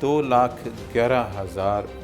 2,11,000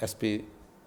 SP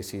AC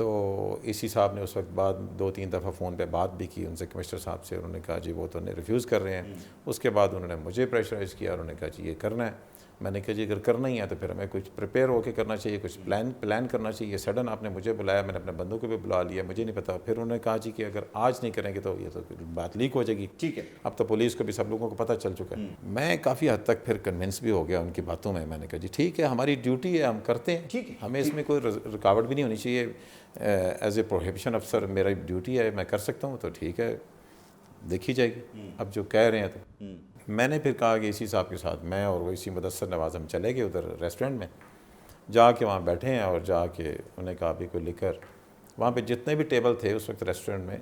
تو اے سی صاحب نے اس وقت بعد 2-3 دفعہ فون پہ بات بھی کی ان سے کمشنر صاحب سے. انہوں نے کہا جی وہ تو ریفیوز کر رہے ہیں. اس کے بعد انہوں نے مجھے پریشرائز کیا, انہوں نے کہا جی یہ کرنا ہے. میں نے کہا جی اگر کرنا ہی ہے تو پھر ہمیں کچھ پریپیئر ہو کے کرنا چاہیے, کچھ پلان کرنا چاہیے. سڈن آپ نے مجھے بلایا, میں نے اپنے بندوں کو بھی بلا لیا, مجھے نہیں پتا. پھر انہوں نے کہا جی کہ اگر آج نہیں کریں گے تو یہ تو بات لیک ہو جائے گی. ٹھیک ہے, اب تو پولیس کو بھی سب لوگوں کو پتہ چل چکا ہے. میں کافی حد تک پھر کنونس بھی ہو گیا ان کی باتوں میں. میں نے کہا جی ٹھیک ہے, ہماری ڈیوٹی ہے, ہم کرتے ہیں, ہمیں اس میں کوئی رکاوٹ بھی نہیں ہونی چاہیے. ایز اے پروہیبیشن افسر میری ڈیوٹی ہے, میں کر سکتا ہوں, تو ٹھیک ہے دیکھی جائے گی. اب جو کہہ رہے ہیں تو میں نے پھر کہا کہ اسی صاحب کے ساتھ میں اور وہ اسی مدثر نواز ہم چلے گئے ادھر ریسٹورنٹ میں, جا کے وہاں بیٹھے ہیں. اور جا کے انہوں نے کہا ابھی کوئی لکر وہاں پہ جتنے بھی ٹیبل تھے اس وقت ریسٹورنٹ میں,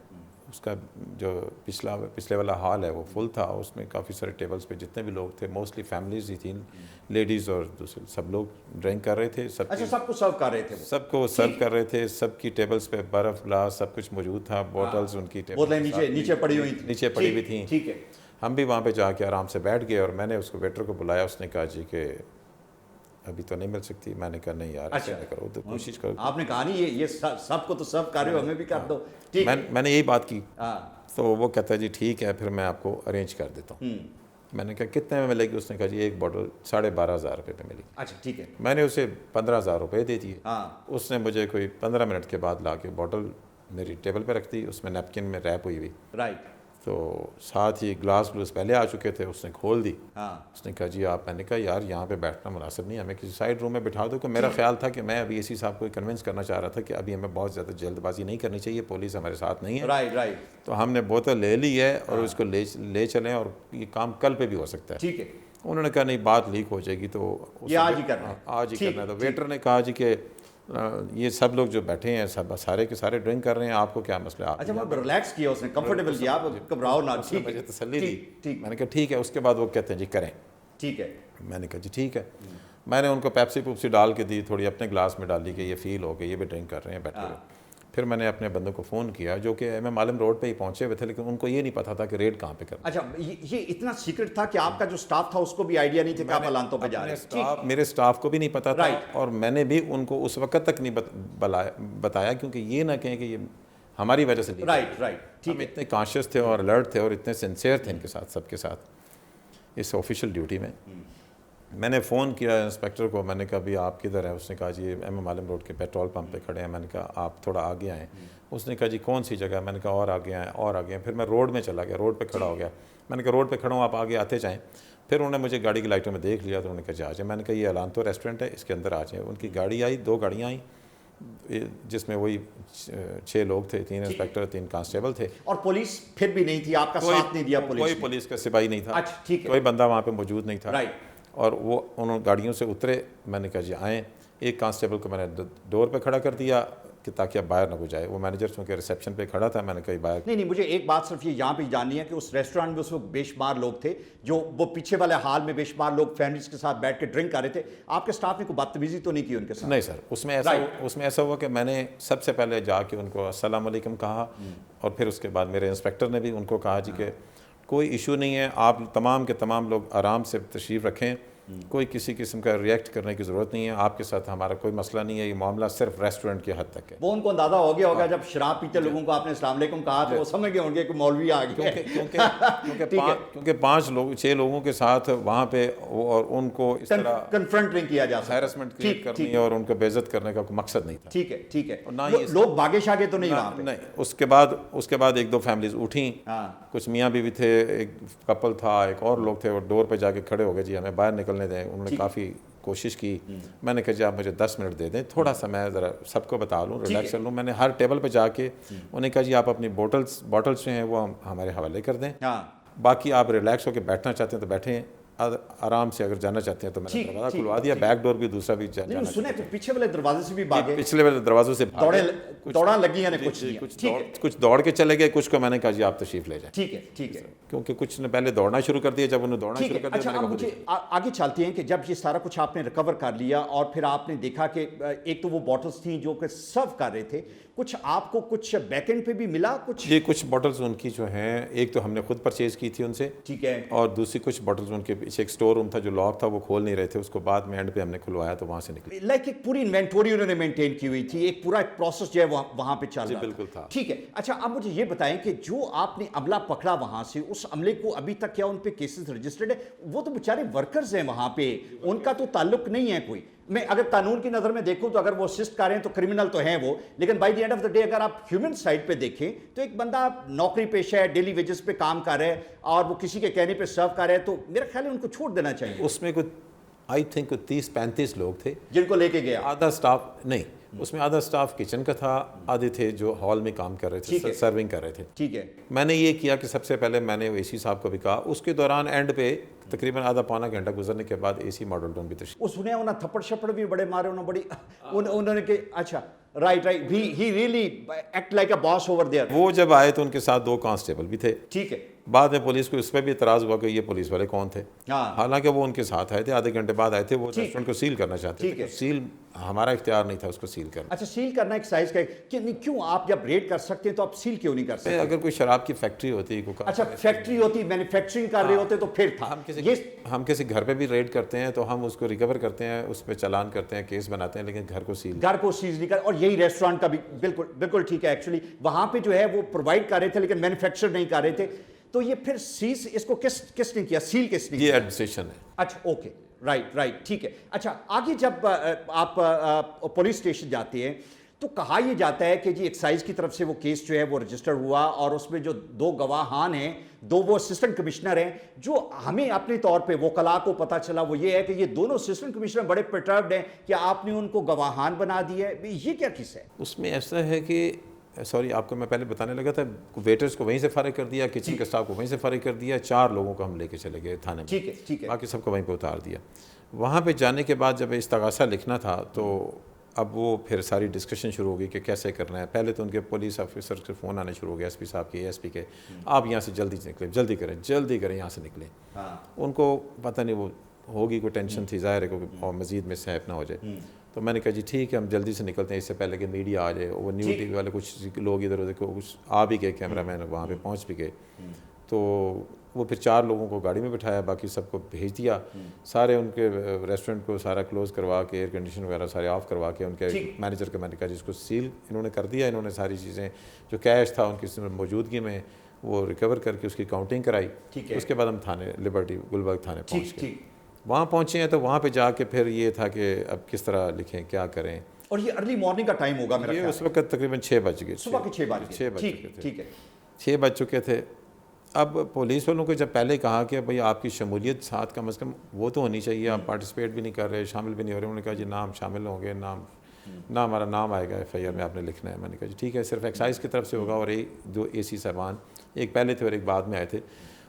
اس کا جو پچھلے والا ہال ہے وہ فل تھا. اس میں کافی سارے ٹیبلز پہ جتنے بھی لوگ تھے, موسٹلی فیملیز ہی تھیں, لیڈیز اور دوسرے, سب لوگ ڈرنک کر رہے تھے. سب کو سرو کر رہے تھے, سب کو سرو کر رہے تھے. سب کی ٹیبلز پہ برف گلاس سب کچھ موجود تھا, بوٹلز ان کی نیچے پڑی ہوئی تھیں. ٹھیک ہے, ہم بھی وہاں پہ جا کے آرام سے بیٹھ گئے. اور میں نے اس کو ویٹر کو بلایا, اس نے کہا جی کہ ابھی تو نہیں مل سکتی. میں نے کہا نہیں یار ایسا نہ کرو, تو کوشش کرو. آپ نے کہا نہیں یہ سب کو تو سرو کر رہے ہو, ہمیں بھی کر دو. میں نے یہی بات کی. تو وہ کہتا ہے جی ٹھیک ہے پھر میں آپ کو ارینج کر دیتا ہوں. میں نے کہا کتنے میں ملے گی؟ اس نے کہا جی ایک بوٹل 12,500 روپے پہ ملی. اچھا ٹھیک ہے. میں نے اسے 15,000 روپے دے دیے. اس نے مجھے کوئی 15 منٹ کے بعد لا کے بوٹل میری ٹیبل پہ رکھ دی, اس میں نیپکن میں ریپ ہوئی ہوئی. رائٹ. تو ساتھ ہی گلاس پہلے آ چکے تھے, اس نے کھول دی. اس نے کہا جی آپ, میں نے کہا یار یہاں پہ بیٹھنا مناسب نہیں, ہمیں کسی سائڈ روم میں بٹھا دو. کہ میرا خیال تھا کہ میں ابھی اسی صاحب کو کنونس کرنا چاہ رہا تھا کہ ابھی ہمیں بہت زیادہ جلد بازی نہیں کرنی چاہیے, پولیس ہمارے ساتھ نہیں ہے. رائٹ. تو ہم نے بوتل لے لی ہے اور اس کو لے چلیں, اور یہ کام کل پہ بھی ہو سکتا ہے. ٹھیک ہے. انہوں نے کہا نہیں بات لیک ہو جائے گی, تو آج ہی کرنا ہے. تو ویٹر نے کہا جی کہ یہ سب لوگ جو بیٹھے ہیں سب سارے کے سارے ڈرنک کر رہے ہیں, آپ کو کیا مسئلہ ہے؟ اچھا وہ ریلیکس کیا اس نے, کمفرٹیبل کیا, آپ گھبراؤ نہ. مجھے تسلی دی. میں نے کہا ٹھیک ہے. اس کے بعد وہ کہتے ہیں جی کریں. ٹھیک ہے. میں نے کہا جی ٹھیک ہے. میں نے ان کو پیپسی پوپسی ڈال کے دی, تھوڑی اپنے گلاس میں ڈال دی کہ یہ فیل ہو کہ یہ بھی ڈرنک کر رہے ہیں بیٹھے ہوئے. پھر میں نے اپنے بندوں کو فون کیا جو کہ ایم ایم عالم روڈ پہ ہی پہنچے ہوئے تھے, لیکن ان کو یہ نہیں پتا تھا کہ ریڈ کہاں پہ کرنا. اچھا یہ اتنا سیکرٹ تھا کہ آپ کا جو سٹاف تھا اس کو بھی آئیڈیا نہیں تھا کہ آپ علانتوں پہ جا رہے ہیں؟ میرے سٹاف کو بھی نہیں پتا تھا, اور میں نے بھی ان کو اس وقت تک نہیں بتایا کیونکہ یہ نہ کہیں کہ یہ ہماری وجہ سے. رائٹ. ہم اتنے کانشیس تھے اور الرٹ تھے اور اتنے سنسیئر تھے ان کے ساتھ, سب کے ساتھ اس آفیشیل ڈیوٹی میں. میں نے فون کیا انسپیکٹر کو, میں نے کہا بھی آپ کدھر ہیں؟ اس نے کہا جی ایم ایم عالم روڈ کے پیٹرول پمپ پہ کھڑے ہیں. میں نے کہا آپ تھوڑا آگے آئیں. اس نے کہا جی کون سی جگہ؟ میں نے کہا اور آگے آئیں. پھر میں روڈ میں چلا گیا, روڈ پہ کھڑا ہو گیا. میں نے کہا روڈ پہ کھڑا ہوں, آپ آگے آتے جائیں. پھر انہوں نے مجھے گاڑی کی لائٹوں میں دیکھ لیا, تو انہوں نے کہا جی آ جائیں. میں نے کہا یہ علانتو ریسٹورنٹ ہے, اس کے اندر آ جائیں. ان کی گاڑی آئی, 2 گاڑیاں آئیں جس میں وہی 6 لوگ تھے, 3 انسپیکٹر 3 کانسٹیبل تھے. اور پولیس پھر بھی نہیں تھی, آپ کا ساتھ نہیں دیا پولیس؟ کوئی پولیس کا سپاہی نہیں تھا, کوئی بندہ وہاں پہ موجود نہیں تھا. اور وہ انہوں گاڑیوں سے اترے. میں نے کہا جی آئیں. ایک کانسٹیبل کو میں نے ڈور پہ کھڑا کر دیا کہ تاکہ اب باہر نہ ہو جائے. وہ مینیجر چونکہ ریسیپشن پہ کھڑا تھا, میں نے کہا باہر نہیں. مجھے ایک بات صرف یہ یہاں پہ جاننی ہے کہ اس ریسٹورینٹ میں اس وقت بے شمار لوگ تھے, جو وہ پیچھے والے ہال میں بے شمار لوگ فیملیز کے ساتھ بیٹھ کے ڈرنک کر رہے تھے. آپ کے سٹاف نے کوئی بدتمیزی تو نہیں کی ان کے ساتھ؟ نہیں سر, اس میں ایسا ہوا کہ میں نے سب سے پہلے جا کے ان کو السلام علیکم کہا, اور پھر اس کے بعد میرے انسپیکٹر نے بھی ان کو کہا جی کہ کوئی ایشو نہیں ہے, آپ تمام کے تمام لوگ آرام سے تشریف رکھیں, کوئی کسی قسم کا ریئیکٹ کرنے کی ضرورت نہیں ہے, آپ کے ساتھ ہمارا کوئی مسئلہ نہیں ہے, یہ معاملہ صرف ریسٹورنٹ کی حد تک ہے. وہ ان کو اندازہ ہو گیا ہوگا جب شراب پیتے لوگوں کو آپ نے السلام علیکم کہا تو وہ سمجھ گئے ہوں گے کہ مولوی آ گیا. کیونکہ 6 لوگوں کے ساتھ وہاں پہ, اور ان کو اس طرح کنفرنٹ نہیں کیا جا سکتا, ہیرسمنٹ کریٹ کرنی اور ان کو بے عزت کرنے کا کوئی مقصد نہیں تھا. ٹھیک ہے. لوگ بھاگے شاگے تو نہیں وہاں پہ؟ نہیں. اس کے بعد 1-2 فیملیز اٹھیں, کچھ میاں بیوی تھے, ایک کپل تھا, ایک اور لوگ تھے, وہ ڈور پہ جا کے کھڑے ہو گئے جی ہمیں باہر نکلنے دیں. انہوں نے کافی کوشش کی. میں نے کہا جی آپ مجھے 10 منٹ دے دیں, تھوڑا سا میں ذرا سب کو بتا لوں, ریلیکس کر لوں. میں نے ہر ٹیبل پہ جا کے انہوں نے کہا جی آپ اپنی بوٹلز جو ہیں وہ ہمارے حوالے کر دیں, باقی آپ ریلیکس ہو کے بیٹھنا چاہتے ہیں تو بیٹھیں, آرام سے اگر جانا چاہتے ہیں تو میں نے دروازہ کھلوا دیا, بیک ڈور بھی دوسرا بھی جانا. سنے پیچھے والے دروازے سے بھی بھاگے, پچھلے والے دروازوں سے دوڑاں لگی ہیں, کچھ دوڑ کے چلے گئے, کچھ کو میں نے کہا جی آپ تشریف لے جائیں. ٹھیک ہے. کیونکہ کچھ نے پہلے دوڑنا شروع کر دیا, جب انہوں نے دوڑنا شروع کر دیا. اچھا اب مجھے آگے چلتے ہیں کہ جب یہ سارا کچھ آپ نے ریکور کر لیا اور پھر آپ نے دیکھا کہ ایک تو وہ بوٹلز تھیں جو کہ سرو کر رہے تھے, کچھ آپ کو کچھ بیک اینڈ پہ بھی ملا کچھ؟ یہ کچھ بوٹلز ان کی جو ہیں, ایک تو ہم نے خود پرچیز کی تھی ان سے, ٹھیک ہے, اور دوسری کچھ بوٹلز ان کے پیچھے ایک اسٹور روم تھا جو لاک تھا وہ کھول نہیں رہے تھے, اس کو بعد میں اینڈ پہ ہم نے کھلوایا تو وہاں سے نکلے. لائک ایک پوری انوینٹوری انہوں نے مینٹین کی ہوئی تھی, ایک پورا پروسیس جو ہے وہاں پہ چل رہا بالکل تھا. ٹھیک ہے. اچھا اب مجھے یہ بتائیں کہ جو آپ نے عملہ پکڑا وہاں سے, اس عملے کو ابھی تک کیا ان پہ کیسز رجسٹرڈ ہے؟ وہ تو بیچارے ورکرز ہیں وہاں پہ, ان کا تو تعلق نہیں ہے کوئی. میں اگر قانون کی نظر میں دیکھوں تو اگر وہ اسسٹ کر رہے ہیں تو کرمنل تو ہیں وہ, لیکن by the end of the day اگر آپ ہیومن سائڈ پہ دیکھیں تو ایک بندہ نوکری پیشہ ہے, ڈیلی ویجز پہ کام کر رہا ہے اور وہ کسی کے کہنے پہ سرو کر رہا ہے, تو میرا خیال ہے ان کو چھوڑ دینا چاہیے. اس میں کوئی آئی تھنک 30-35 لوگ تھے جن کو لے کے گیا. آدھا سٹاف نہیں, اس میں آدھا سٹاف کچن کا تھا, آدھے تھے جو ہال میں کام کر رہے تھے, سرونگ کر رہے تھے. ٹھیک ہے. میں نے یہ کیا کہ سب سے پہلے میں نے اے سی صاحب کو بھی کہا, اس کے دوران اینڈ پہ تقریباً آدھا پونا گھنٹہ گزرنے کے بعد اے سی ماڈل ٹاؤن بھی تشریف. اس نے انہوں تھپڑ شپڑ بھی بڑے مارے, انہوں نے کہ اچھا right he really act like a boss over there. وہ جب آئے تو ان کے ساتھ 2 کانسٹیبل بھی تھے. ٹھیک ہے. بعد میں پولیس کو اس پہ بھی اعتراض ہوا کہ یہ پولیس والے کون تھے, حالانکہ وہ ان کے ساتھ آئے تھے, آدھے گھنٹے بعد آئے تھے, وہ ریسٹورینٹ کو سیل کرنا چاہتے تھے. سیل ہمارا اختیار نہیں تھا اس کو سیل کرنا. اچھا سیل کرنا ایک سائز کا کہ نہیں, کیوں آپ جب ریڈ کر سکتے ہیں تو آپ سیل کیوں نہیں کر سکتے؟ اگر کوئی شراب کی فیکٹری ہوتی, اچھا فیکٹری ہوتی, مینوفیکچرنگ کر رہے ہوتے تو پھر تھا. ہم کسی گھر پہ بھی ریڈ کرتے ہیں تو ہم اس کو ریکور کرتے ہیں, اس پہ چالان کرتے ہیں, کیس بناتے ہیں, لیکن گھر کو سیز نہیں کر. اور یہی ریسٹورینٹ کا بھی بالکل ٹھیک ہے. ایکچولی وہاں پہ جو ہے وہ پرووائڈ کر رہے تھے لیکن مینوفیکچر نہیں کر رہے تھے, تو یہ پھر سیز اس کو کس نے کیا, سیل کس نے کیا؟ یہ ایڈمنسٹریشن ہے. اچھا اوکے رائٹ ٹھیک ہے. اچھا آگے جب آپ پولیس اسٹیشن جاتے ہیں تو کہا یہ جاتا ہے کہ جی ایکسائز کی طرف سے وہ کیس جو ہے وہ رجسٹر ہوا, اور اس میں جو 2 گواہان ہیں, 2 وہ اسسٹنٹ کمشنر ہیں, جو ہمیں اپنے طور پہ وکلاء کو پتہ چلا وہ یہ ہے کہ یہ دونوں اسسٹنٹ کمشنر بڑے پرٹربڈ ہیں کہ آپ نے ان کو گواہان بنا دیا ہے. یہ کیا کس ہے؟ اس میں ایسا ہے کہ سوری آپ کو میں پہلے بتانے لگا تھا, ویٹرز کو وہیں سے فارغ کر دیا, کچن کے اسٹاف کو وہیں سے فارغ کر دیا, 4 لوگوں کو ہم لے کے چلے گئے تھانے میں. ٹھیک ہے. باقی سب کو وہیں پہ اتار دیا. وہاں پہ جانے کے بعد جب استغاثہ لکھنا تھا تو اب وہ پھر ساری ڈسکشن شروع ہو گئی کہ کیسے کرنا ہے. پہلے تو ان کے پولیس آفیسر سے فون آنے شروع ہو گیا, ایس پی صاحب کے, ایس پی کے, آپ یہاں سے جلدی سے نکلیں, جلدی کریں یہاں سے نکلیں. ان کو پتہ نہیں وہ ہوگی کوئی ٹینشن تھی ظاہر ہے, اور مزید میں سیپ نہ ہو جائے. تو میں نے کہا جی ٹھیک ہے ہم جلدی سے نکلتے ہیں, اس سے پہلے کہ میڈیا آ جائے. وہ نیو ٹی وی والے کچھ لوگ ادھر ادھر کچھ آ بھی گئے, کیمرہ مین وہاں پہ پہنچ بھی گئے. تو وہ پھر 4 لوگوں کو گاڑی میں بٹھایا, باقی سب کو بھیج دیا. سارے ان کے ریسٹورینٹ کو سارا کلوز کروا کے, ایئر کنڈیشن وغیرہ سارے آف کروا کے, ان کے مینیجر کے, میں نے کہا جس کو سیل انہوں نے کر دیا. انہوں نے ساری چیزیں جو کیش تھا ان کی موجودگی میں وہ ریکور کر کے اس کی کاؤنٹنگ کرائی. اس کے بعد ہم تھانے لبرٹی گلبرگ تھانے پہنچ گئے. وہاں پہنچے ہیں تو وہاں پہ جا کے پھر یہ تھا کہ اب کس طرح لکھیں, کیا کریں. اور یہ ارلی مارننگ کا ٹائم ہوگا میرا خیال ہے, اس وقت تقریباً 6 بج گئے, صبح کے 6 بج گئے. ٹھیک ہے 6 بج چکے تھے. اب پولیس والوں کو جب پہلے کہا کہ بھئی آپ کی شمولیت ساتھ کم از کم وہ تو ہونی چاہیے, آپ پارٹیسپیٹ بھی نہیں کر رہے, شامل بھی نہیں ہو رہے. انہوں نے کہا جی نام شامل ہوں گے, نہ ہمارا نام آئے گا ایف آئی آر میں, آپ نے لکھنا ہے. میں نے کہا جی ٹھیک ہے, صرف ایکسائز کی طرف سے ہوگا. اور 2 اے سی صاحبان, ایک پہلے تھے اور ایک بعد میں آئے تھے,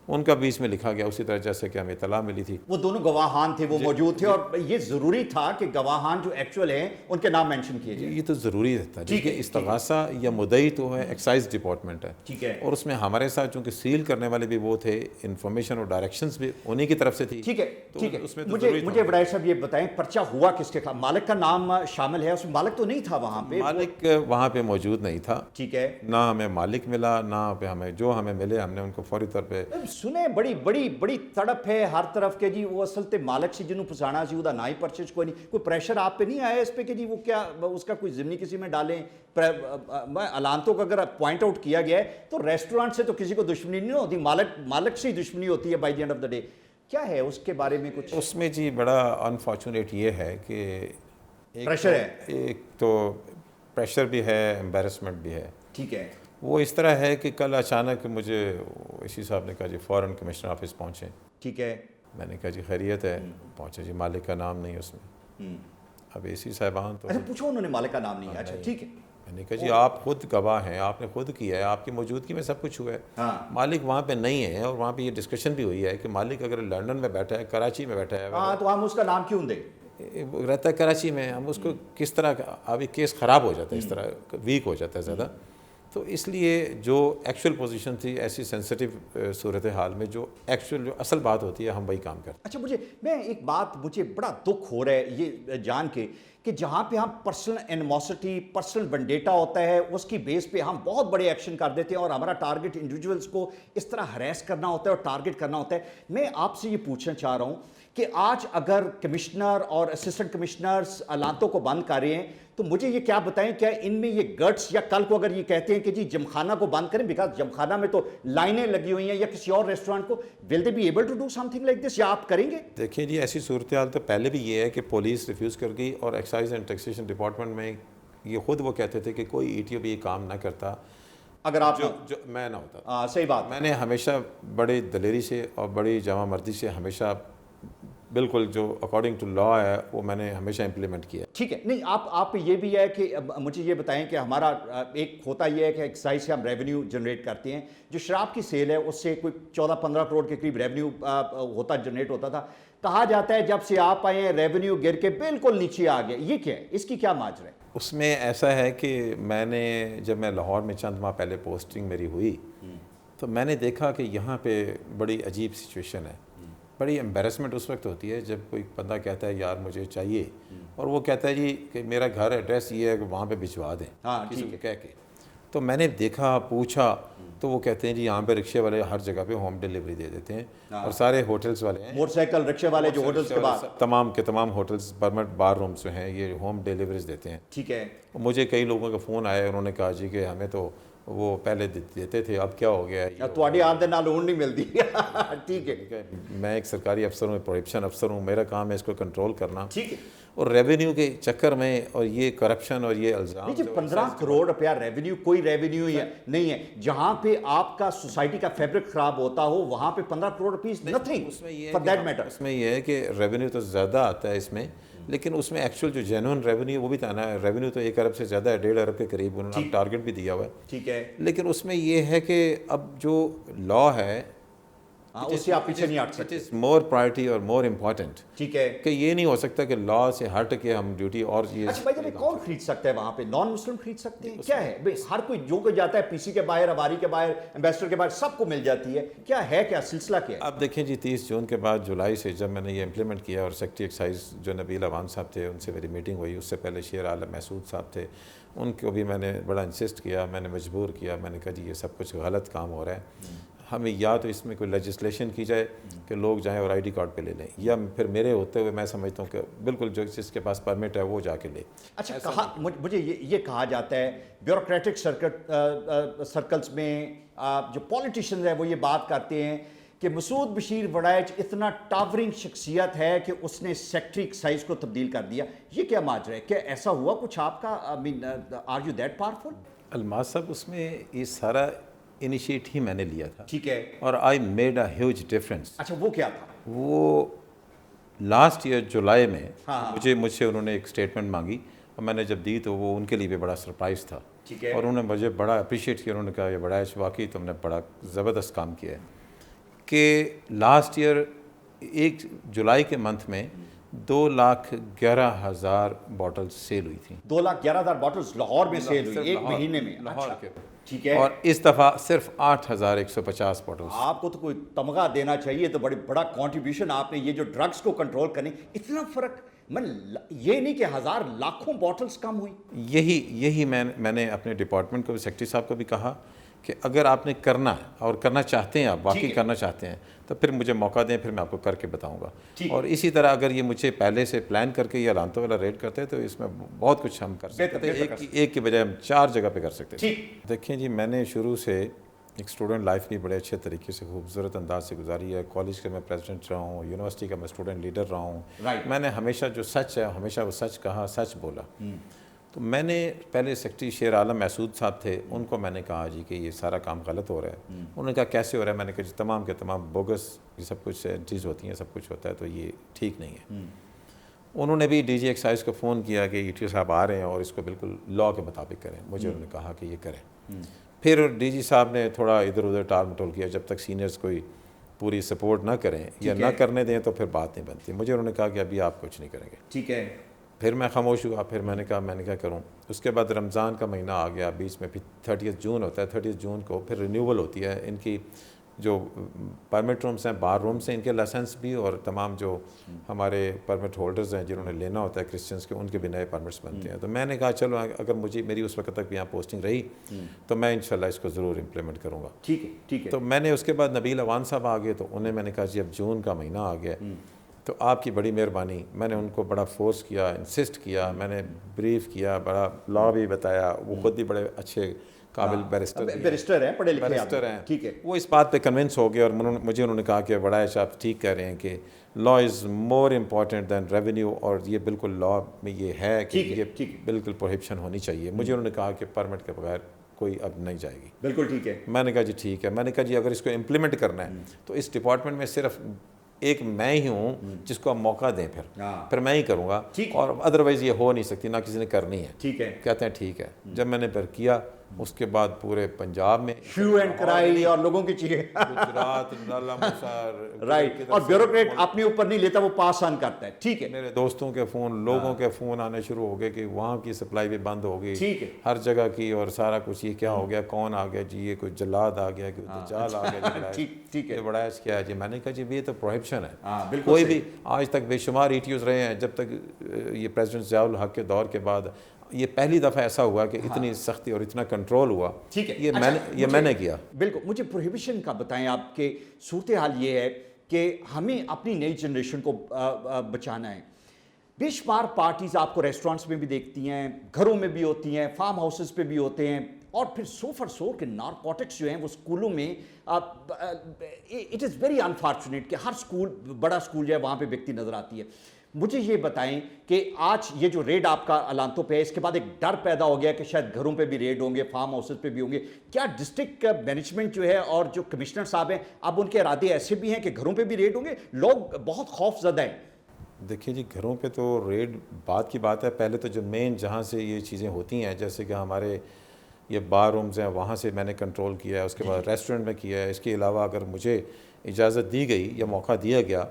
ان کا بیچ میں لکھا گیا اسی طرح جیسے کہ ہمیں اطلاع ملی تھی. وہ دونوں گواہان تھے, وہ موجود تھے, اور یہ ضروری تھا کہ گواہان جو ایکچوئل ہیں ان کے نام مینشن کیے جائیں. یہ تو ضروری تھا کہ استغاثہ یا مدعی تو ہے ایکسائز ڈپارٹمنٹ ہے. ٹھیک ہے. اور اس میں ہمارے ساتھ چونکہ سیل کرنے والے بھی وہ تھے, انفارمیشن اور ڈائریکشنز بھی انہی کی طرف سے تھی. ٹھیک ہے. مجھے بڑائی صاحب یہ بتائیں پرچہ ہوا کس کے خلاف؟ مالک کا نام شامل ہے اس میں؟ مالک تو نہیں تھا وہاں پہ, مالک وہاں پہ موجود نہیں تھا. ٹھیک ہے. نہ ہمیں مالک ملا, نہ ہمیں جو ہمیں ملے ہم نے ان کو فوری طور پہ سنے. بڑی تڑپ ہے ہر طرف کے جی وہ اصل تے مالک سی جنوں پھسانا سی وہ نہ ہی پرچیز کوئی نہیں. کوئی پریشر آپ پہ نہیں آیا اس پہ کہ جی وہ کیا اس کا کوئی ضمنی کسی میں ڈالیں؟ علامتوں کا اگر اپوائنٹ آؤٹ کیا گیا ہے تو ریسٹورانٹ سے تو کسی کو دشمنی نہیں ہوتی, مالک سے ہی دشمنی ہوتی ہے by the end of the day. کیا ہے اس کے بارے میں کچھ؟ اس میں جی بڑا انفارچونیٹ یہ ہے کہ پریشر ہے, ایک تو پریشر بھی ہے, امبیرسمنٹ بھی ہے. ٹھیک ہے. وہ اس طرح ہے کہ کل اچانک مجھے اسی صاحب نے کہا جی فوراً کمشنر آفس پہنچیں. ٹھیک ہے. میں نے کہا جی خیریت ہے. پہنچے جی مالک کا نام نہیں اس میں. اب اے سی صاحبان تو پوچھو, انہوں نے مالک کا نام نہیں. اچھا ٹھیک ہے. میں نے کہا جی آپ خود گواہ ہیں, آپ نے خود کیا ہے, آپ کی موجودگی میں سب کچھ ہوا ہے. مالک وہاں پہ نہیں ہے, اور وہاں پہ یہ ڈسکشن بھی ہوئی ہے کہ مالک اگر لنڈن میں بیٹھا ہے, کراچی میں بیٹھا ہے, تو ہم اس کا نام کیوں دیں؟ رہتا ہے کراچی میں, ہم اس کو کس طرح, ابھی کیس خراب ہو جاتا ہے, اس طرح ویک ہو جاتا ہے زیادہ. تو اس لیے جو ایکچوئل پوزیشن تھی ایسی سینسٹیو صورتحال میں جو ایکچوئل جو اصل بات ہوتی ہے ہم وہی کام کرتے ہیں. اچھا مجھے ایک بات, مجھے بڑا دکھ ہو رہا ہے یہ جان کے کہ جہاں پہ ہم پرسنل اینیموسٹی پرسنل ونڈیٹا ہوتا ہے اس کی بیس پہ ہم بہت بڑے ایکشن کر دیتے ہیں اور ہمارا ٹارگٹ انڈیویجولز کو اس طرح ہریس کرنا ہوتا ہے اور ٹارگٹ کرنا ہوتا ہے. میں آپ سے یہ پوچھنا چاہ رہا ہوں کہ آج اگر کمشنر اور اسسٹنٹ کمشنرز علامتوں کو بند کر رہے ہیں تو مجھے یہ کیا بتائیں کیا ان میں یہ گٹس یا کل کو اگر یہ کہتے ہیں کہ جی جمخانہ کو بند کریں بیکاز جمخانہ میں تو لائنیں لگی ہوئی ہیں یا کسی اور ریسٹورینٹ کو will they be able to do something like this یا آپ کریں گے؟ دیکھیں جی ایسی صورتحال تو پہلے بھی یہ ہے کہ پولیس ریفیوز کر گئی اور ایکسائز اینڈ ٹیکسیشن ڈپارٹمنٹ میں یہ خود وہ کہتے تھے کہ کوئی ای ٹی او بھی یہ کام نہ کرتا اگر آپ جو میں نہ ہوتا. صحیح بات. میں نے ہمیشہ بڑی دلیری سے اور بڑی جامع مردی سے ہمیشہ بالکل جو اکارڈنگ ٹو لا ہے وہ میں نے ہمیشہ امپلیمنٹ کیا. ٹھیک ہے. نہیں آپ یہ بھی ہے کہ مجھے یہ بتائیں کہ ہمارا ایک ہوتا یہ ہے کہ ایکسائز سے ہم ریونیو جنریٹ کرتے ہیں. جو شراب کی سیل ہے اس سے کوئی 14-15 کروڑ کے قریب ریونیو جنریٹ ہوتا تھا. کہا جاتا ہے جب سے آپ آئے ہیں ریونیو گر کے بالکل نیچے آ گیا. یہ کیا ہے؟ اس کی کیا ماجرا ہے؟ اس میں ایسا ہے کہ میں نے جب میں لاہور میں چند ماہ پہلے پوسٹنگ میری ہوئی تو میں نے دیکھا کہ یہاں پہ بڑی عجیب سچویشن ہے. بڑی ایمبیرسمنٹ اس وقت ہوتی ہے جب کوئی بندہ کہتا ہے یار مجھے چاہیے اور وہ کہتا ہے جی کہ میرا گھر ایڈریس یہ ہے کہ وہاں پہ بھجوا دیں کسی کو کہہ کے. تو میں نے دیکھا پوچھا تو وہ کہتے ہیں جی یہاں پہ رکشے والے ہر جگہ پہ ہوم ڈیلیوری دے دیتے ہیں اور سارے ہوٹلس والے ہیں موٹر سائیکل رکشے والے جو ہوٹلس کے بعد تمام کے تمام ہوٹلس پرمنٹ بار رومس جو ہیں یہ ہوم ڈیلیوریز دیتے ہیں. ٹھیک ہے. مجھے کئی لوگوں کا فون آیا انہوں نے کہا جی کہ ہمیں تو وہ پہلے دیتے تھے اب کیا ہو گیا ہے تھوڑی آمدنی نال ہون نہیں ملتی. ٹھیک ہے. میں ایک سرکاری افسر ہوں پروہیبشن افسر ہوں میرا کام ہے اس کو کنٹرول کرنا. ٹھیک ہے. اور ریونیو کے چکر میں اور یہ کرپشن اور یہ الزام 15 کروڑ روپیہ ریونیو کوئی ریونیو نہیں ہے. جہاں پہ آپ کا سوسائٹی کا فیبرک خراب ہوتا ہو وہاں پہ 15 crore rupees nothing for that matter. اس میں یہ ہے کہ ریونیو تو زیادہ آتا ہے اس میں لیکن اس میں ایکچوئل جو جینوئن ریونیو وہ بھی تھا نا. ریونیو تو 1 ارب سے زیادہ ہے 1.5 ارب کے قریب انہوں نے ٹارگٹ بھی دیا ہوا ہے. ٹھیک ہے. لیکن اس میں یہ ہے کہ اب جو لا ہے اس سے آپ پیچھے نہیں ہٹ سکتے. مور پرائرٹی اور مور امپورٹنٹ. ٹھیک ہے. کہ یہ نہیں ہو سکتا کہ لا سے ہٹ کے ہم ڈیوٹی اور یہ. اچھا بھائی جب کون خرید سکتا ہے وہاں پہ؟ نان مسلم خرید سکتے ہیں؟ کیا ہے ہر کوئی جو کوئی جاتا ہے پی سی کے باہر اباری کے باہر ایمبیسڈر کے باہر سب کو مل جاتی ہے. کیا ہے کیا سلسلہ کیا ہے؟ اب دیکھیں جی 30 جون کے بعد جولائی سے جب میں نے یہ امپلیمنٹ کیا اور سیکٹری ایکسائز جو نبیل اوان صاحب تھے ان سے میری میٹنگ ہوئی. اس سے پہلے شیر عالم محسود صاحب تھے ان کو بھی میں نے بڑا انسسٹ کیا میں نے مجبور کیا. میں نے کہا جی یہ سب کچھ غلط کام ہو رہا ہے. ہمیں یا تو اس میں کوئی لیجسلیشن کی جائے کہ لوگ جائیں اور آئی ڈی کارڈ پہ لے لیں یا پھر میرے ہوتے ہوئے میں سمجھتا ہوں کہ بالکل جو جس کے پاس پرمٹ ہے وہ جا کے لے. اچھا مجھے یہ کہا جاتا ہے بیوروکریٹک سرکلز میں جو پولیٹیشینز ہیں وہ یہ بات کرتے ہیں کہ مسعود بشیر وڑائچ اتنا ٹاورنگ شخصیت ہے کہ اس نے سیکٹری ایکسائز کو تبدیل کر دیا. یہ کیا ماجرا ہے؟ کیا ایسا ہوا کچھ آپ کا؟ Are you that powerful? Almas صاحب اس میں یہ سارا انیشیٹ ہی میں نے لیا تھا. ٹھیک ہے. اور I made a huge difference. اچھا وہ کیا تھا؟ وہ لاسٹ ایئر جولائی میں مجھ سے انہوں نے ایک اسٹیٹمنٹ مانگی اور میں نے جب دی تو وہ ان کے لیے بھی بڑا سرپرائز تھا. ٹھیک ہے. اور انہوں نے مجھے بڑا اپریشیٹ کیا. انہوں نے کہا یہ بڑا واقعی تم نے بڑا زبردست کام کیا ہے کہ لاسٹ ایئر 1 جولائی کے منتھ میں 2,11,000 بوٹل سیل ہوئی تھیں. 2,11,000 بوٹلز لاہور میں سیل ہوئی ایک مہینے میں؟ لاہور کے. ٹھیک ہے. اور اس دفعہ صرف 8,150 بوٹلز. آپ کو تو کوئی تمغہ دینا چاہیے. تو بڑا کنٹریبیوشن آپ نے یہ جو ڈرگس کو کنٹرول کرنے. اتنا فرق یہ نہیں کہ 1000 لاکھوں بوٹلز کم ہوئی. یہی میں نے اپنے ڈپارٹمنٹ کو بھی سیکرٹری صاحب کو بھی کہا کہ اگر آپ نے کرنا ہے اور کرنا چاہتے ہیں آپ واقعی کرنا چاہتے ہیں تو پھر مجھے موقع دیں پھر میں آپ کو کر کے بتاؤں گا. اور اسی طرح اگر یہ مجھے پہلے سے پلان کر کے یہ علامتوں والا ریٹ کرتے تو اس میں بہت کچھ ہم کر سکتے ہیں. ایک کی بجائے ہم 4 جگہ پہ کر سکتے ہیں. دیکھیں جی میں نے شروع سے ایک اسٹوڈنٹ لائف بھی بڑے اچھے طریقے سے خوبصورت انداز سے گزاری ہے. کالج کا میں پریزیڈنٹ رہا ہوں, یونیورسٹی کا میں اسٹوڈنٹ لیڈر رہا ہوں. میں نے ہمیشہ جو سچ ہے ہمیشہ وہ سچ کہا, سچ بولا. تو میں نے پہلے سیکرٹری شیر عالم محسود صاحب تھے ان کو میں نے کہا جی کہ یہ سارا کام غلط ہو رہا ہے. انہوں نے کہا کیسے ہو رہا ہے؟ میں نے کہا جی تمام کے تمام بوگس یہ سب کچھ چیز ہوتی ہیں سب کچھ ہوتا ہے تو یہ ٹھیک نہیں ہے. انہوں نے بھی ڈی جی ایکسائز کو فون کیا کہ ای ٹی او صاحب آ رہے ہیں اور اس کو بالکل لا کے مطابق کریں. مجھے انہوں نے کہا کہ یہ کریں. پھر ڈی جی صاحب نے تھوڑا ادھر ادھر ٹال مٹول کیا. جب تک سینئرز کوئی پوری سپورٹ نہ کریں یا نہ کرنے دیں تو پھر بات نہیں بنتی. مجھے انہوں نے کہا کہ ابھی آپ کچھ نہیں کریں گے. ٹھیک ہے. پھر میں خاموش ہوا. پھر میں نے کیا کروں. اس کے بعد رمضان کا مہینہ آ گیا بیچ میں. پھر 30 جون ہوتا ہے. 30 جون کو پھر رینیول ہوتی ہے ان کی جو پرمٹ رومس ہیں، بار رومس ہیں، ان کے لائسنس بھی، اور تمام جو ہمارے پرمٹ ہولڈرز ہیں جنہوں نے لینا ہوتا ہے کرسچنس کے، ان کے بھی نئے پرمٹس بنتے ہیں. تو میں نے کہا چلو اگر میری اس وقت تک یہاں پوسٹنگ رہی تو میں انشاءاللہ اس کو ضرور امپلیمنٹ کروں گا. ٹھیک ہے. تو میں نے اس کے بعد نبیل عوان صاحب آ گئے، تو انہیں میں نے کہا جی اب جون کا مہینہ آ گیا تو آپ کی بڑی مہربانی. میں نے ان کو بڑا فورس کیا، انسسٹ کیا، میں نے بریف کیا، بڑا لا بھی بتایا. وہ خود بھی بڑے اچھے قابل بیرسٹر ہیں، پڑھے لکھے بیرسٹر ہیں. ٹھیک ہے. وہ اس بات پہ کنونس ہو گئے، اور مجھے انہوں نے کہا کہ بڑا آپ ٹھیک کہہ رہے ہیں کہ لا از مور امپورٹنٹ دین ریونیو، اور یہ بالکل لا میں یہ ہے کہ یہ بالکل پروہیبشن ہونی چاہیے. مجھے انہوں نے کہا کہ پرمٹ کے بغیر کوئی اب نہیں جائے گی. بالکل ٹھیک ہے. میں نے کہا جی ٹھیک ہے. میں نے کہا جی اگر اس کو امپلیمنٹ کرنا ہے تو اس ڈپارٹمنٹ میں صرف ایک میں ہی ہوں جس کو آپ موقع دیں، پھر میں ہی کروں گا، اور ادروائز یہ ہو نہیں سکتی، نہ کسی نے کرنی ہے. ٹھیک ہے. کہتے ہیں ٹھیک ہے. جب میں نے پھر کیا، اس کے بعد پورے پنجاب میں ہیو اینڈ کرائی اور لوگوں کی چیزیں، گجرات، نالا مسار، رائٹ، اور بیوروکریٹ اپنے اوپر نہیں لیتا، وہ پاس آن کرتا ہے. ٹھیک ہے. میرے دوستوں کے فون، لوگوں کے فون آنے شروع ہو گئے کہ وہاں کی سپلائی بھی بند ہو گئی. ٹھیک ہے. ہر جگہ کی، اور سارا کچھ یہ کیا ہو گیا، کون آ گیا جی، یہ کوئی جلاد آ گیا، کوئی دجال آ گیا جی. ٹھیک ہے. یہ بڑا کیا ہے جی. میں نے کہا جی یہ تو پروہیبشن ہے. کوئی بھی آج تک بے شمار ایٹیوز رہے ہیں، جب تک یہ پریزیڈنٹ ضیاء الحق کے دور کے بعد یہ پہلی دفعہ ایسا ہوا کہ اتنی سختی اور اتنا کنٹرول ہوا. ٹھیک ہے. یہ میں نے کیا. بالکل. مجھے پروہیبیشن کا بتائیں آپ کے صورتحال یہ ہے کہ ہمیں اپنی نئی جنریشن کو بچانا ہے. بے شمار پارٹیز آپ کو ریسٹورانٹس میں بھی دیکھتی ہیں، گھروں میں بھی ہوتی ہیں، فارم ہاؤسز پہ بھی ہوتے ہیں، اور پھر سو فار سو کہ نارکوٹکس جو ہیں وہ اسکولوں میں اٹ از ویری انفارچونیٹ کہ ہر اسکول، بڑا اسکول جو ہے وہاں پہ بکتی نظر آتی ہے. مجھے یہ بتائیں کہ آج یہ جو ریڈ آپ کا الانتوں پہ ہے، اس کے بعد ایک ڈر پیدا ہو گیا کہ شاید گھروں پہ بھی ریڈ ہوں گے، فارم ہاؤسز پہ بھی ہوں گے. کیا ڈسٹرکٹ مینجمنٹ جو ہے اور جو کمشنر صاحب ہیں، اب ان کے ارادے ایسے بھی ہیں کہ گھروں پہ بھی ریڈ ہوں گے؟ لوگ بہت خوف زدہ ہیں. دیکھیے جی، گھروں پہ تو ریڈ بات کی بات ہے. پہلے تو جو مین جہاں سے یہ چیزیں ہوتی ہیں، جیسے کہ ہمارے یہ بار رومز ہیں، وہاں سے میں نے کنٹرول کیا ہے. اس کے بعد ریسٹورنٹ میں کیا ہے. اس کے علاوہ اگر مجھے اجازت دی گئی یا موقع دیا گیا،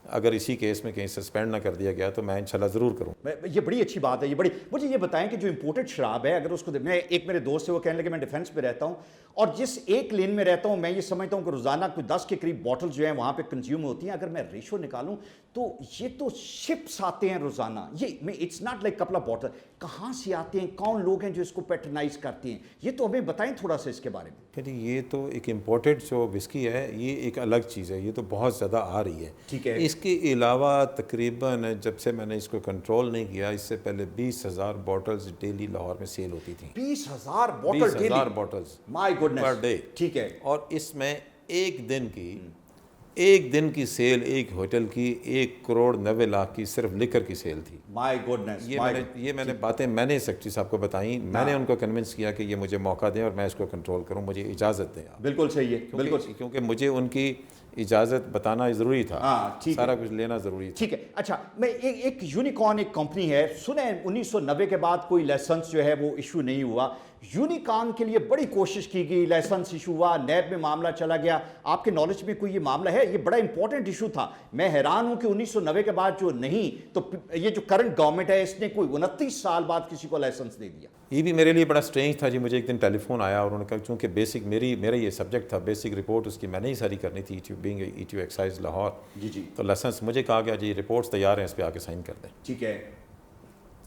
اگر اسی کیس میں کہیں سسپینڈ نہ کر دیا گیا، تو میں انشاءاللہ ضرور کروں. یہ بڑی اچھی بات ہے. مجھے یہ بتائیں کہ جو امپورٹڈ شراب ہے، اگر اس کو ایک میرے دوست سے وہ کہنے لگے میں ڈیفینس پہ رہتا ہوں اور جس ایک لین میں رہتا ہوں میں یہ سمجھتا ہوں کہ روزانہ کوئی 10 کے قریب بوٹل جو ہیں وہاں پہ کنزیوم ہوتی ہیں. اگر میں ریشو نکالوں تو یہ تو شپس آتے ہیں روزانہ. یہ it's not like couple of bottle. کہاں سے آتے ہیں؟ کون لوگ ہیں جو اس کو پیٹرنائز کرتے ہیں؟ یہ تو ہمیں بتائیں تھوڑا سا اس کے بارے میں. یہ تو ایک امپورٹڈ جو وسکی ہے، یہ ایک الگ چیز ہے. یہ تو بہت زیادہ آ رہی ہے. ٹھیک ہے. اس کے علاوہ تقریباً جب سے میں نے اس کو کنٹرول نہیں کیا، اس سے پہلے 20,000 بوٹلز ڈیلی لاہور میں سیل ہوتی تھیں. 20,000 بوٹل ڈیلی؟ 20,000 بوٹلز مائی گوڈنس پر ڈے. ٹھیک ہے. اور اس میں ایک دن کی سیل ایک ہوٹل کی 1,90,00,000 کی صرف لکر کی سیل تھی. مائی گوڈنس. یہ میں نے باتیں میں نے سیکرٹری صاحب کو بتائیں. میں نے ان کو کنونس کیا کہ یہ مجھے موقع دیں اور میں اس کو کنٹرول کروں، مجھے اجازت دیں. بالکل صحیح ہے. بالکل. کیونکہ مجھے ان کی اجازت بتانا ضروری تھا، سارا کچھ لینا ضروری تھا. ٹھیک ہے. اچھا، میں ایک یونیکارن ایک کمپنی ہے، سنیں 1990 کے بعد کوئی لائسنس جو ہے وہ ایشو نہیں ہوا. یونیکارن کے لیے بڑی کوشش کی گئی، لائسنس ایشو ہوا، نیب میں معاملہ چلا گیا. آپ کے نالج میں کوئی یہ معاملہ ہے؟ یہ بڑا امپورٹنٹ ایشو تھا. میں حیران ہوں کہ 1990 کے بعد جو نہیں، تو یہ جو کرنٹ گورنمنٹ ہے اس نے کوئی 29 سال بعد کسی کو لائسنس دے دیا. یہ بھی میرے لیے بڑا سٹرینج تھا جی. مجھے ایک دن ٹیلی فون آیا اور انہوں نے کہا چونکہ بیسک میرا یہ سبجیکٹ تھا، بیسک رپورٹ اس کی میں نے ہی ساری کرنی تھی، بینگ ایٹیو ایکسائز لاہور. جی. تو لائسنس مجھے کہا گیا جی رپورٹس تیار ہیں، اس پہ آ کے سائن کر دیں. ٹھیک ہے.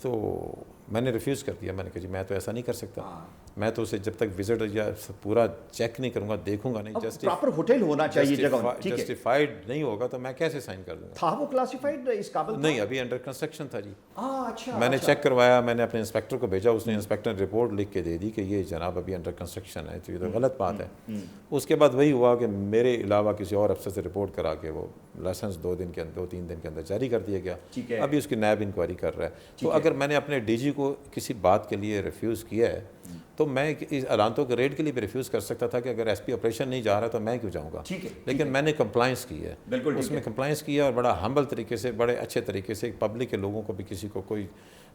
تو میں نے ریفیوز کر دیا. میں نے کہا جی میں تو ایسا نہیں کر سکتا. میں تو اسے جب تک وزٹ یا پورا چیک نہیں کروں گا، دیکھوں گا نہیں، پراپر ہوٹل ہونا چاہیے جگہ. جسٹیفائڈ نہیں ہوگا تو میں کیسے سائن کر دوں گا؟ تھا وہ کلاسیفائڈ اس قابل نہیں، ابھی انڈر کنسٹرکشن تھا جی. اچھا. میں نے چیک کروایا، میں نے اپنے انسپیکٹر کو بھیجا، اس نے انسپیکٹر رپورٹ لکھ کے دے دی کہ یہ جناب ابھی انڈر کنسٹرکشن ہے. تو یہ تو غلط بات ہے. اس کے بعد وہی ہوا کہ میرے علاوہ کسی اور افسر سے رپورٹ کرا کے وہ لائسنس 2-3 دن کے اندر جاری کر دیا گیا. ابھی اس کی نیب انکوائری کر رہا ہے. تو اگر میں نے اپنے ڈی جی کو کسی بات کے لیے ریفیوز کیا ہے تو میں اس الانتوں کے ریٹ کے لیے بھی ریفیوز کر سکتا تھا کہ اگر ایس پی آپریشن نہیں جا رہا تو میں کیوں جاؤں گا. لیکن میں نے کمپلائنس کی ہے. اس میں کمپلائنس کیا اور بڑا ہمبل طریقے سے، بڑے اچھے طریقے سے، پبلک کے لوگوں کو بھی کسی کو کوئی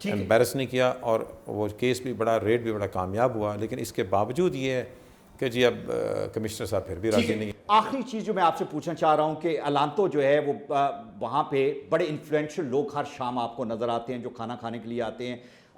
امبیرس نہیں کیا. اور وہ کیس بھی بڑا، ریٹ بھی بڑا کامیاب ہوا. لیکن اس کے باوجود یہ ہے کہ جی اب کمشنر صاحب پھر بھی راضی نہیں. آخری چیز جو میں آپ سے پوچھنا چاہ رہا ہوں کہ الانتو جو ہے وہ وہاں پہ بڑے انفلوئنشل لوگ ہر شام آپ کو نظر آتے ہیں جو کھانا کھانے کے لیے آتے ہیں.